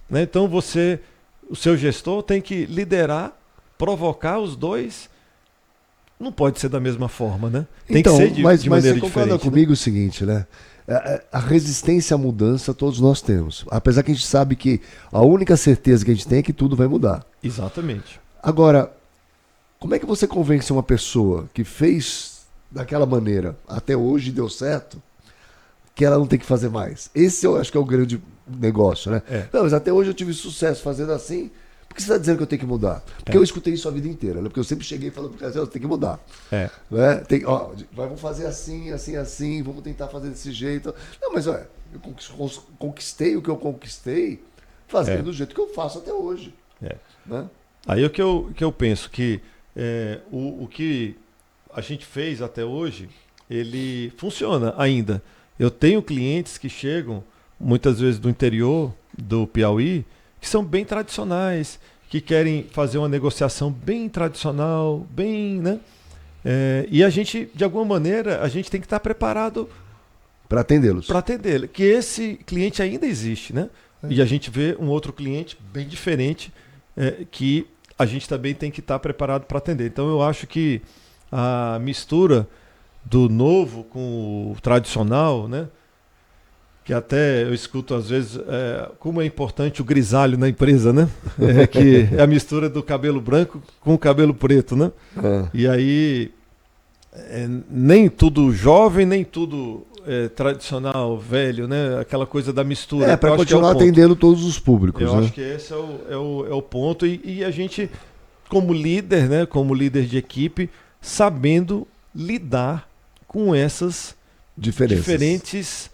né? Então o seu gestor tem que liderar, provocar os dois. Não pode ser da mesma forma, né? Tem que ser de maneira diferente. Mas você concorda comigo o seguinte, né? A resistência à mudança todos nós temos. Apesar que a gente sabe que a única certeza que a gente tem é que tudo vai mudar. Exatamente. Agora, como é que você convence uma pessoa que fez daquela maneira, até hoje deu certo, que ela não tem que fazer mais? Esse eu acho que é o grande negócio, né? Não, mas até hoje eu tive sucesso fazendo assim. Por que você está dizendo que eu tenho que mudar? Porque eu escutei isso a vida inteira, né? Porque eu sempre cheguei falando para você, tem que mudar. Né? Vamos fazer assim, assim, assim, vamos tentar fazer desse jeito. Não, mas eu conquistei o que eu conquistei fazendo do jeito que eu faço até hoje. Né? Aí o que eu penso que o que a gente fez até hoje, ele funciona ainda. Eu tenho clientes que chegam, muitas vezes do interior do Piauí, que são bem tradicionais, que querem fazer uma negociação bem tradicional, bem, né? E a gente, de alguma maneira, a gente tem que estar preparado para atendê-los. Para atendê-lo. Que esse cliente ainda existe, né? E a gente vê um outro cliente bem diferente, que a gente também tem que estar preparado para atender. Então eu acho que a mistura do novo com o tradicional, né? que até eu escuto às vezes como é importante o grisalho na empresa, né? Que é a mistura do cabelo branco com o cabelo preto, né? E aí nem tudo jovem, nem tudo tradicional, velho, né? Aquela coisa da mistura. Para continuar atendendo todos os públicos. Eu acho que esse é o ponto. E a gente, como líder, né? Como líder de equipe, sabendo lidar com essas diferentes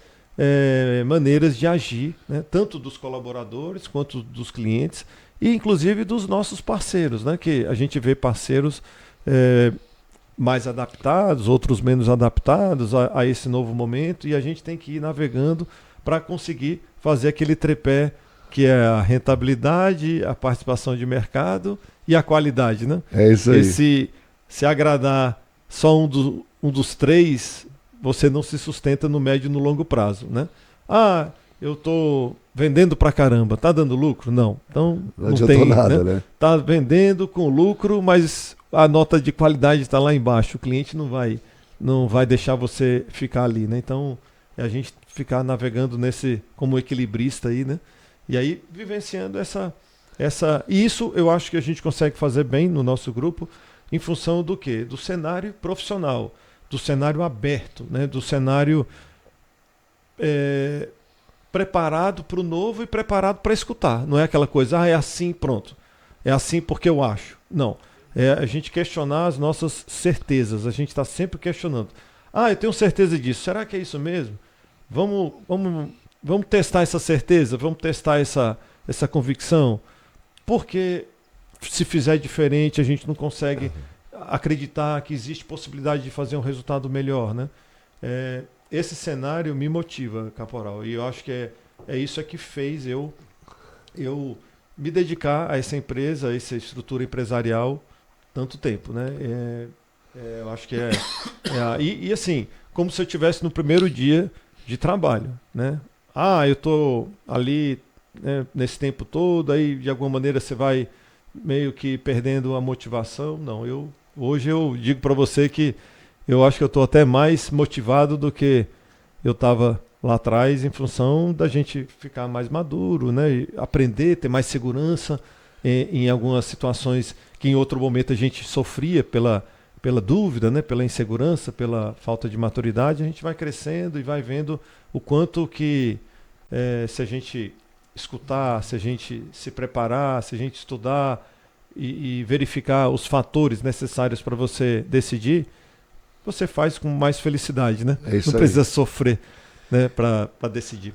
maneiras de agir, né? Tanto dos colaboradores quanto dos clientes e inclusive dos nossos parceiros, né? Que a gente vê parceiros mais adaptados, outros menos adaptados a esse novo momento, e a gente tem que ir navegando para conseguir fazer aquele tripé que é a rentabilidade, a participação de mercado e a qualidade, né? É isso aí. Se agradar só um dos três, você não se sustenta no médio e no longo prazo, né? Eu estou vendendo pra caramba, tá dando lucro? Não. Então não tem nada, né? Tá vendendo com lucro, mas a nota de qualidade está lá embaixo. O cliente não vai deixar você ficar ali, né? Então é a gente ficar navegando como equilibrista aí, né? E aí vivenciando e isso eu acho que a gente consegue fazer bem no nosso grupo em função do quê? Do cenário profissional, do cenário aberto, né? Do cenário preparado para o novo e preparado para escutar. Não é aquela coisa, é assim, pronto. É assim porque eu acho. Não. É a gente questionar as nossas certezas. A gente está sempre questionando. Eu tenho certeza disso. Será que é isso mesmo? Vamos testar essa certeza? Vamos testar essa convicção? Porque se fizer diferente, a gente não consegue acreditar que existe possibilidade de fazer um resultado melhor, né? Esse cenário me motiva, Caporal, e eu acho que é isso que fez eu me dedicar a essa empresa, a essa estrutura empresarial tanto tempo, né? Eu acho que e assim, como se eu estivesse no primeiro dia de trabalho, né? Eu estou ali, né, nesse tempo todo, aí de alguma maneira você vai meio que perdendo a motivação. Não, hoje eu digo para você que eu acho que eu estou até mais motivado do que eu estava lá atrás, em função da gente ficar mais maduro, né? E aprender, ter mais segurança em algumas situações que em outro momento a gente sofria pela dúvida, né? Pela insegurança, pela falta de maturidade. A gente vai crescendo e vai vendo o quanto que se a gente escutar, se a gente se preparar, se a gente estudar e verificar os fatores necessários para você decidir, você faz com mais felicidade, né? Não precisa sofrer, né, para decidir.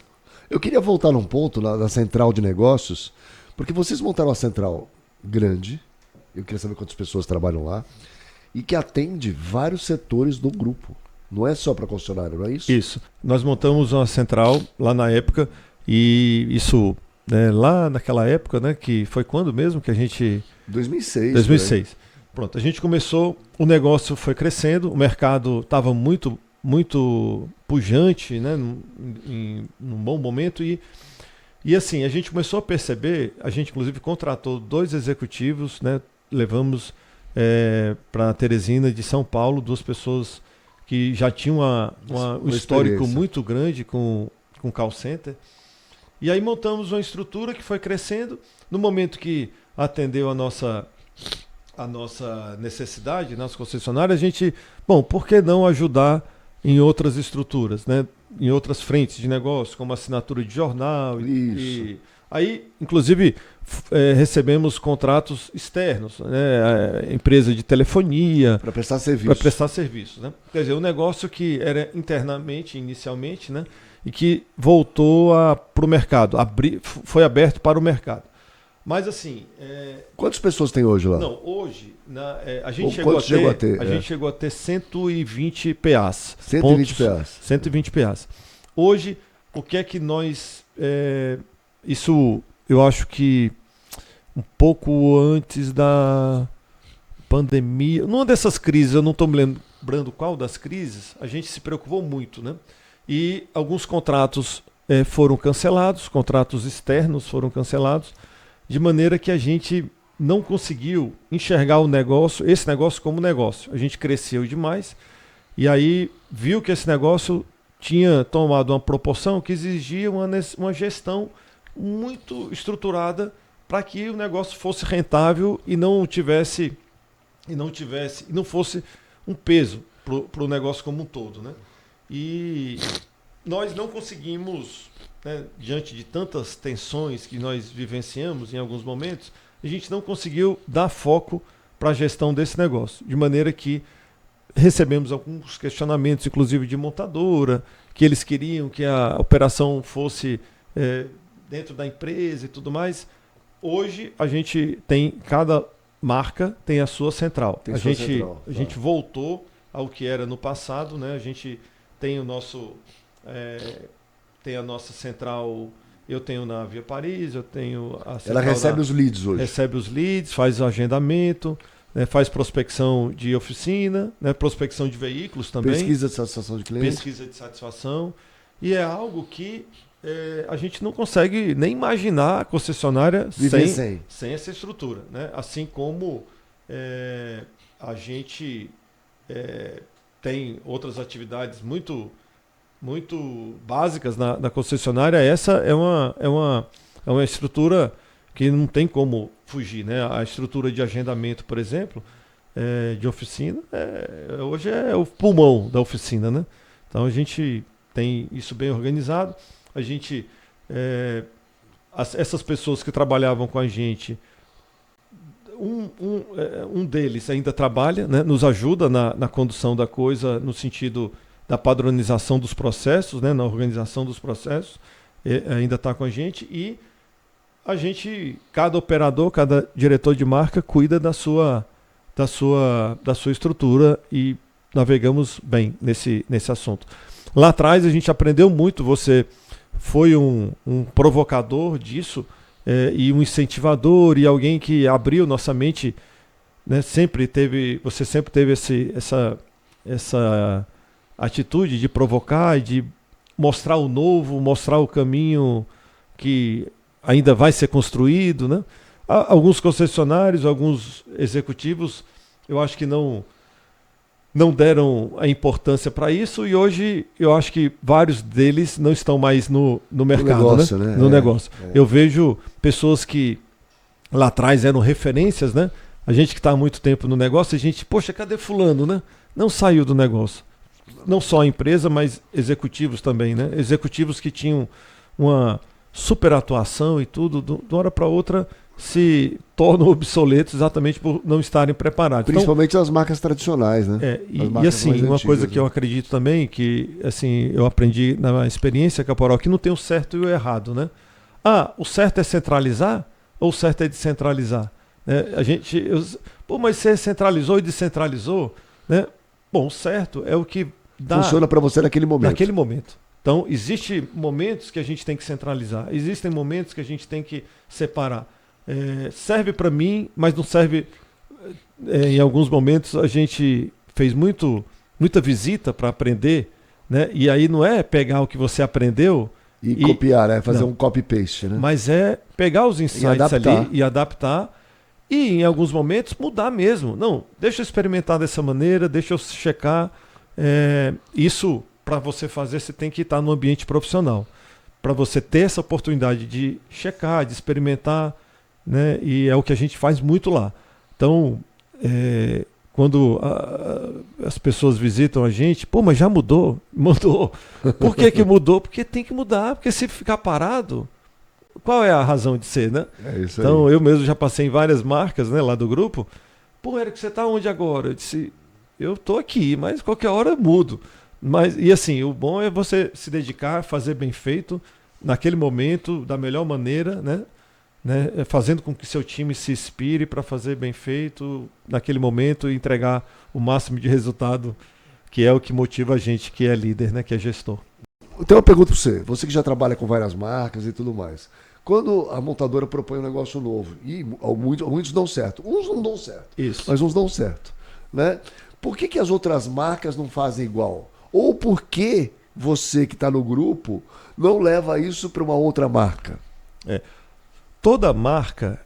Eu queria voltar num ponto na central de negócios, porque vocês montaram uma central grande, eu queria saber quantas pessoas trabalham lá, e que atende vários setores do grupo. Não é só para concessionário, não é isso? Isso. Nós montamos uma central lá na época, e isso, né, lá naquela época, né, que foi quando mesmo que a gente... 2006. 2006. Pronto, a gente começou, o negócio foi crescendo, o mercado estava muito, muito pujante, né, num bom momento, e assim, a gente começou a perceber, a gente inclusive contratou 2 executivos, né, levamos para Teresina de São Paulo, 2 pessoas que já tinham um histórico muito grande com call center, e aí montamos uma estrutura que foi crescendo. No momento que atendeu a nossa necessidade, nossa concessionária, a gente, por que não ajudar em outras estruturas, né? Em outras frentes de negócio, como assinatura de jornal. Isso. Aí, inclusive, recebemos contratos externos, né? Empresa de telefonia. Para prestar serviço. Para prestar serviços, né? Quer dizer, um negócio que era internamente, inicialmente, né? E que voltou para o mercado, foi aberto para o mercado. Mas assim... Quantas pessoas tem hoje lá? Não, hoje a gente chegou a ter 120 PAs. 120 PAs. 120 PAs. Hoje, o que é que nós... isso eu acho que um pouco antes da pandemia, numa dessas crises, eu não estou me lembrando qual das crises, a gente se preocupou muito, né? E alguns contratos foram cancelados, contratos externos foram cancelados, de maneira que a gente não conseguiu enxergar esse negócio como negócio. A gente cresceu demais e aí viu que esse negócio tinha tomado uma proporção que exigia uma gestão muito estruturada para que o negócio fosse rentável e não fosse um peso para o negócio como um todo, né? E nós não conseguimos, né, diante de tantas tensões que nós vivenciamos em alguns momentos, a gente não conseguiu dar foco para a gestão desse negócio, de maneira que recebemos alguns questionamentos, inclusive de montadora, que eles queriam que a operação fosse dentro da empresa e tudo mais. Hoje a gente tem, cada marca tem a sua central. A gente voltou ao que era no passado, né? A gente tem o nosso tem a nossa central. Eu tenho na Via Paris, eu tenho a central. Ela recebe os leads hoje. Recebe os leads, faz o agendamento, né, faz prospecção de oficina, né, prospecção de veículos também. Pesquisa de satisfação de cliente. Pesquisa de satisfação. E é algo que a gente não consegue nem imaginar a concessionária sem essa estrutura, né? Assim como a gente tem outras atividades muito básicas na concessionária. Essa é uma estrutura que não tem como fugir, né? A estrutura de agendamento, por exemplo, de oficina, hoje é o pulmão da oficina, né? Então a gente tem isso bem organizado. A gente, essas pessoas que trabalhavam com a gente, um deles ainda trabalha, né? Nos ajuda na condução da coisa, no sentido da padronização dos processos, né? Na organização dos processos, ainda está com a gente. E a gente, cada operador, cada diretor de marca cuida da sua estrutura, e navegamos bem nesse assunto. Lá atrás a gente aprendeu muito. Você foi um provocador disso, e um incentivador, e alguém que abriu nossa mente, né? Você sempre teve essa atitude de provocar e de mostrar o novo, mostrar o caminho que ainda vai ser construído, né? Alguns concessionários, alguns executivos, eu acho que não deram a importância para isso, e hoje eu acho que vários deles não estão mais no mercado, negócio, né? No negócio. Eu vejo pessoas que lá atrás eram referências, né? A gente que está há muito tempo no negócio, a gente, poxa, cadê fulano, né? Não saiu do negócio. Não só a empresa, mas executivos também, né? Executivos que tinham uma super atuação e tudo, de uma hora para outra se tornam obsoletos exatamente por não estarem preparados. Principalmente então, as marcas tradicionais, né? E assim, uma coisa que eu acredito também, que assim, eu aprendi na experiência, Caporal, que não tem o certo e o errado, né? O certo é centralizar ou o certo é descentralizar? Mas você centralizou e descentralizou, né? Bom, o certo é o que funciona para você naquele momento. Naquele momento. Então, existem momentos que a gente tem que centralizar, existem momentos que a gente tem que separar. Serve para mim, mas não serve. Em alguns momentos a gente fez muita visita para aprender, né? E aí não é pegar o que você aprendeu e copiar, fazer um copy-paste, né? Mas é pegar os insights ali e adaptar. E em alguns momentos mudar mesmo. Não, deixa eu experimentar dessa maneira, deixa eu checar. Isso, para você fazer, você tem que estar no ambiente profissional. Para você ter essa oportunidade de checar, de experimentar, né? E é o que a gente faz muito lá. Então, quando as pessoas visitam a gente, mas já mudou. Mudou. Por que mudou? Porque tem que mudar. Porque se ficar parado, qual é a razão de ser, né? Isso então, aí. Eu mesmo já passei em várias marcas, né, lá do grupo. Eric, você está onde agora? Eu disse, eu estou aqui, mas qualquer hora eu mudo. E assim, o bom é você se dedicar, fazer bem feito, naquele momento, da melhor maneira, né? Fazendo com que seu time se inspire para fazer bem feito, naquele momento, e entregar o máximo de resultado, que é o que motiva a gente, que é líder, né, que é gestor. Eu tenho uma pergunta para você. Você que já trabalha com várias marcas e tudo mais. Quando a montadora propõe um negócio novo, e muitos dão certo, uns não dão certo, mas uns dão certo, né? Por que as outras marcas não fazem igual? Ou por que você que está no grupo não leva isso para uma outra marca? Toda marca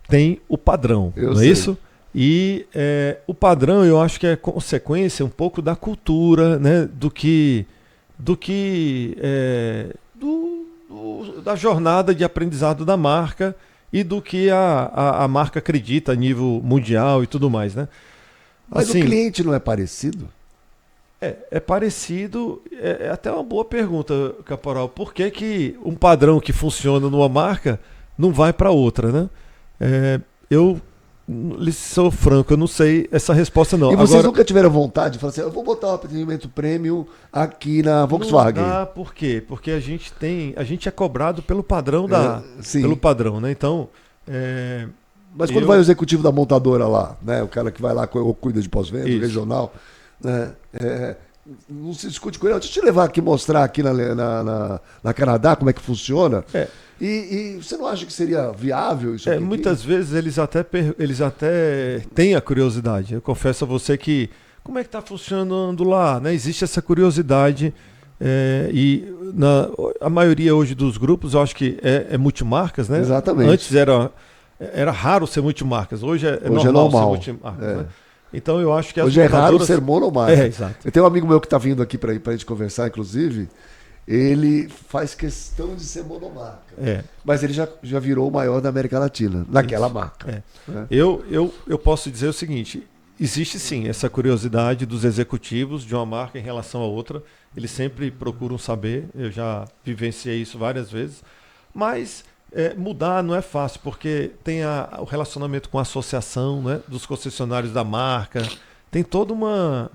tem o padrão, não é isso? E o padrão, eu acho que é consequência um pouco da cultura, né? Da jornada de aprendizado da marca e do que a marca acredita a nível mundial e tudo mais, né? Mas assim, o cliente não é parecido? É parecido, é até uma boa pergunta, Caporal. Por que um padrão que funciona numa marca não vai para outra, né? Eu sou franco, eu não sei essa resposta não. E vocês nunca tiveram vontade de falar assim, eu vou botar o atendimento premium aqui na Volkswagen? Não dá, por quê? Porque a gente é cobrado pelo padrão pelo padrão, né? Então, mas quando vai o executivo da montadora lá, né? O cara que vai lá cuida de pós-venda, regional, né? Não se discute com ele. Deixa eu te levar aqui, mostrar aqui na Canadá como é que funciona. E você não acha que seria viável isso aqui? Muitas vezes eles até têm a curiosidade. Eu confesso a você que como é que está funcionando lá, né? Existe essa curiosidade a maioria hoje dos grupos eu acho que é multimarcas, né? Exatamente. Antes era raro ser multimarcas, hoje é normal ser multimarcas, né? Então eu acho que hoje é raro ser monomarca. Exato. Eu tenho um amigo meu que está vindo aqui para a gente conversar, inclusive. Ele faz questão de ser monomarca. Mas ele já virou o maior da América Latina, naquela marca. Eu posso dizer o seguinte, existe sim essa curiosidade dos executivos de uma marca em relação a outra. Eles sempre procuram saber, eu já vivenciei isso várias vezes. Mas mudar não é fácil, porque tem o relacionamento com a associação, né, dos concessionários da marca. Tem toda uma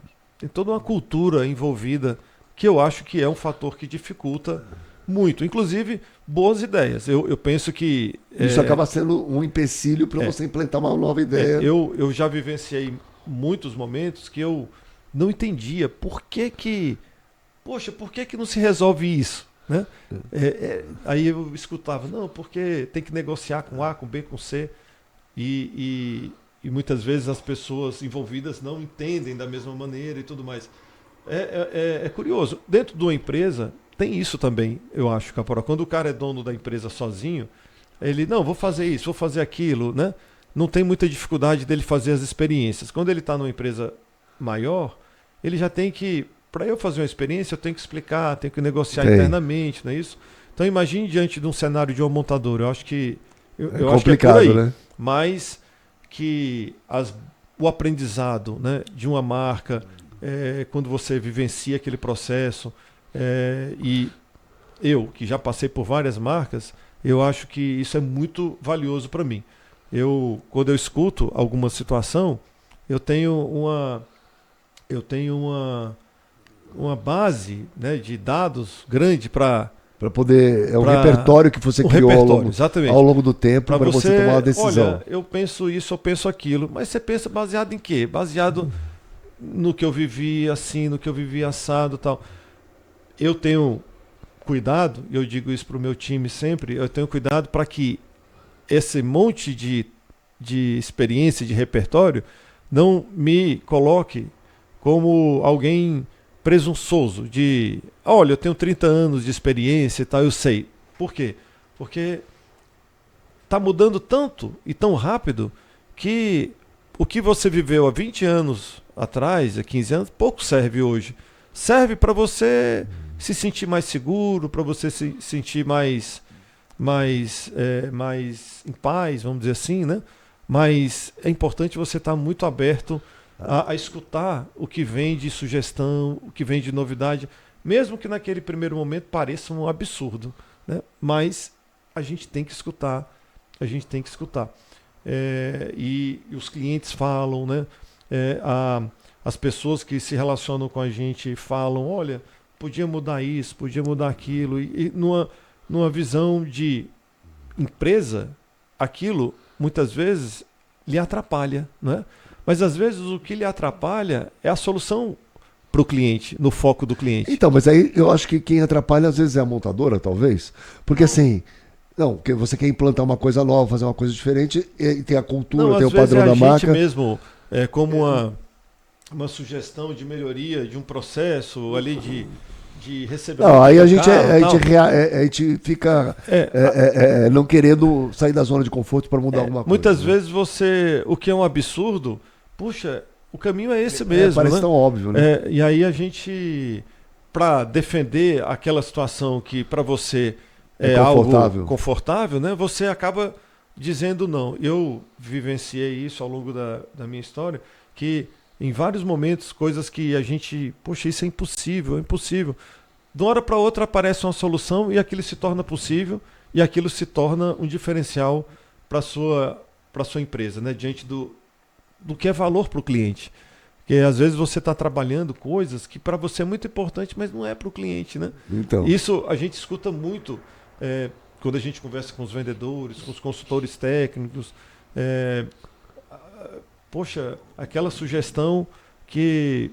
cultura envolvida que eu acho que é um fator que dificulta muito. Inclusive, boas ideias. Eu penso que... Isso acaba sendo um empecilho para você implantar uma nova ideia. Eu já vivenciei muitos momentos que eu não entendia por que não se resolve isso? Né? Aí eu escutava, não, porque tem que negociar com A, com B, com C. E muitas vezes as pessoas envolvidas não entendem da mesma maneira e tudo mais. É curioso. Dentro de uma empresa, tem isso também, eu acho, Caporal. Quando o cara é dono da empresa sozinho, ele, não, vou fazer isso, vou fazer aquilo, né? Não tem muita dificuldade dele fazer as experiências. Quando ele está numa empresa maior, ele já tem que, para eu fazer uma experiência, eu tenho que explicar, tenho que negociar internamente, não é isso? Então imagine diante de um cenário de uma montadora. Eu acho que eu acho complicado, que é por aí, né? Mas que o aprendizado, né, de uma marca, quando você vivencia aquele processo, e eu, que já passei por várias marcas, eu acho que isso é muito valioso para mim. Quando eu escuto alguma situação, eu tenho uma base, né, de dados grande para poder... um repertório que você criou ao longo do tempo para você tomar uma decisão. Olha, eu penso isso, eu penso aquilo. Mas você pensa baseado em quê? Baseado no que eu vivi assim, no que eu vivi assado e tal. Eu tenho cuidado, e eu digo isso para o meu time sempre, eu tenho cuidado para que esse monte de experiência, de repertório, não me coloque como alguém presunçoso de, olha, eu tenho 30 anos de experiência e tal, eu sei. Por quê? Porque está mudando tanto e tão rápido que o que você viveu há 20 anos atrás, há 15 anos, pouco serve hoje. Serve para você se sentir mais seguro, para você se sentir mais em paz, vamos dizer assim, né? Mas é importante você estar muito aberto a escutar o que vem de sugestão, o que vem de novidade, mesmo que naquele primeiro momento pareça um absurdo, né? Mas a gente tem que escutar, e os clientes falam, né? As pessoas que se relacionam com a gente falam, olha, podia mudar isso, podia mudar aquilo, e numa visão de empresa, aquilo muitas vezes lhe atrapalha, né? Mas às vezes o que lhe atrapalha é a solução para o cliente, no foco do cliente. Então, mas aí eu acho que quem atrapalha às vezes é a montadora, talvez, porque assim, porque você quer implantar uma coisa nova, fazer uma coisa diferente, e tem a cultura, tem o padrão da marca. A gente mesmo, como uma sugestão de melhoria de um processo ali de receber. Não, aí a gente fica não querendo sair da zona de conforto para mudar alguma coisa. Muitas vezes o que é um absurdo, puxa, o caminho é esse mesmo. Parece tão óbvio, né? E aí a gente, para defender aquela situação que para você é algo confortável, né? Você acaba dizendo não. Eu vivenciei isso ao longo da minha história, que em vários momentos, coisas que a gente, poxa, isso é impossível, é impossível. De uma hora para outra aparece uma solução e aquilo se torna possível e aquilo se torna um diferencial para sua empresa, né? Diante do que é valor para o cliente. Porque às vezes você está trabalhando coisas que para você é muito importante, mas não é para o cliente, né? Então. Isso a gente escuta muito quando a gente conversa com os vendedores, com os consultores técnicos. Poxa, aquela sugestão que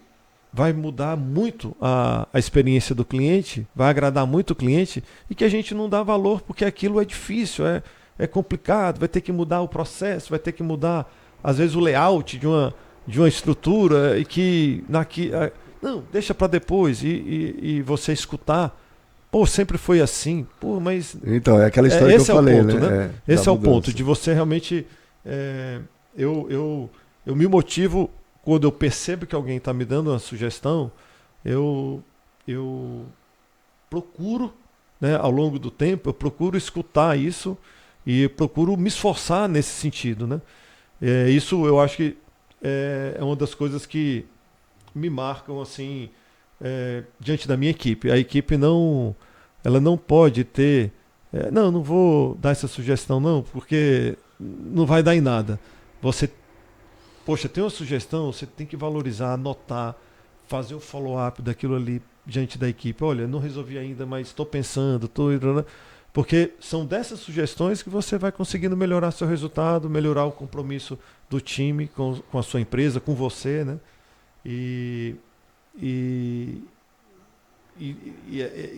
vai mudar muito a experiência do cliente, vai agradar muito o cliente e que a gente não dá valor porque aquilo é difícil, é complicado, vai ter que mudar o processo, vai ter que mudar, às vezes, o layout de uma estrutura e que não, deixa para depois e você escutar. Pô, sempre foi assim. Pô, mas então, é aquela história que eu falei, ponto, né? Esse é o ponto de você realmente eu me motivo quando eu percebo que alguém está me dando uma sugestão, eu procuro, né, ao longo do tempo, eu procuro escutar isso e procuro me esforçar nesse sentido, né? Isso eu acho que é uma das coisas que me marcam assim diante da minha equipe. A equipe ela não pode ter, não vou dar essa sugestão não, porque não vai dar em nada. Poxa, tem uma sugestão, você tem que valorizar, anotar, fazer o follow-up daquilo ali diante da equipe. Olha, não resolvi ainda, mas estou pensando, porque são dessas sugestões que você vai conseguindo melhorar seu resultado, melhorar o compromisso do time com a sua empresa, com você, né? E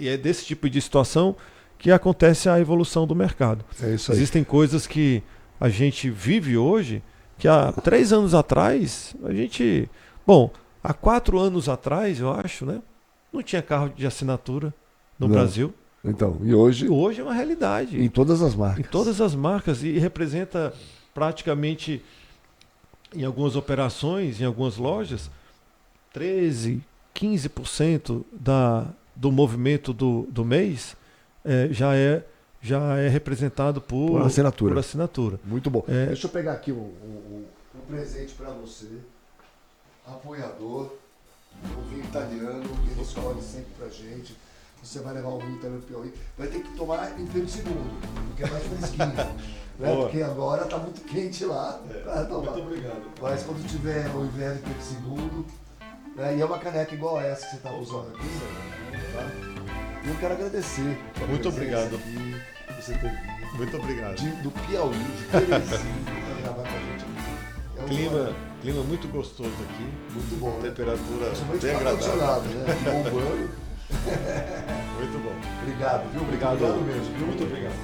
é desse tipo de situação que acontece a evolução do mercado. É isso aí. Existem coisas que a gente vive hoje que há 3 anos atrás, há 4 anos atrás, eu acho, né? Não tinha carro de assinatura no Brasil. Então, e hoje é uma realidade. Em todas as marcas. Em todas as marcas, e representa praticamente, em algumas operações, em algumas lojas, 13%, 15% do movimento do mês já é representado por assinatura. Muito bom. Deixa eu pegar aqui um presente para você. Apoiador, o vinho italiano, que ele escolhe sempre pra gente. Você vai levar um vinho italiano Piauí. Vai ter que tomar em Pedro II, porque é mais fresquinho. Né? Porque agora tá muito quente lá. Muito obrigado. Mas quando tiver o inverno em Pedro II, e é uma caneca igual a essa que você tá usando aqui, tá? E eu quero agradecer. Muito obrigado. Aqui, você ter vindo. Muito obrigado. Do Piauí, de Teresina, para gravar com a gente aqui. Clima muito gostoso aqui. Muito bom. Temperatura bem agradável. Né? Bom banho. Muito bom. Obrigado, viu? Obrigado mesmo, viu? Muito obrigado.